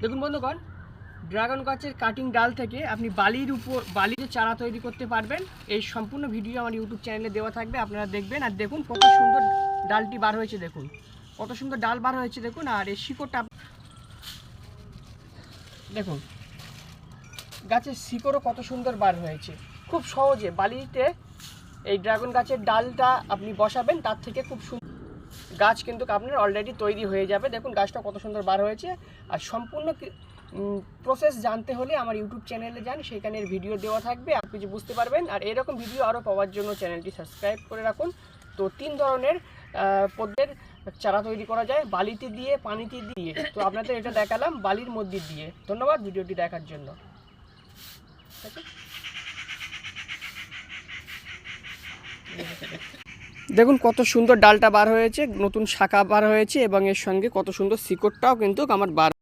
দেখুন বন্ধুগণ, ড্রাগন গাছের কাটিং ডাল থেকে আপনি বালির চারা তৈরি করতে পারবেন। এই সম্পূর্ণ ভিডিও আমার ইউটিউব চ্যানেলে দেওয়া থাকবে, আপনারা দেখবেন। আর দেখুন কত সুন্দর ডালটি বার হয়েছে, দেখুন কত সুন্দর ডাল বার হয়েছে দেখুন। আর এই শিকড়টা দেখুন, গাছের শিকড়ও কত সুন্দর বার হয়েছে। খুব সহজে বালিতে এই ড্রাগন গাছের ডালটা আপনি বসাবেন, তার থেকে খুব সুন্দর গাছ কিন্তু আপনার অলরেডি তৈরি হয়ে যাবে। দেখুন গাছটা কত সুন্দর বার হয়েছে। আর সম্পূর্ণ প্রসেস জানতে হলে আমার ইউটিউব চ্যানেলে যান, সেখানের ভিডিও দেওয়া থাকবে, আপনি যে বুঝতে পারবেন। আর এরকম ভিডিও আরও পাওয়ার জন্য চ্যানেলটি সাবস্ক্রাইব করে রাখুন। তো 3 ধরনের পদ্মের চারা তৈরি করা যায়, বালিতে দিয়ে, পানিতে দিয়ে। তো আপনাদের এটা দেখালাম বালির মধ্যে দিয়ে। ধন্যবাদ ভিডিওটি দেখার জন্য। দেখুন কত সুন্দর ডালটা বার হয়েছে, নতুন শাখা বার হয়েছে, এবং এর সঙ্গে কত সুন্দর শিকড়টাও কিন্তু আমার বার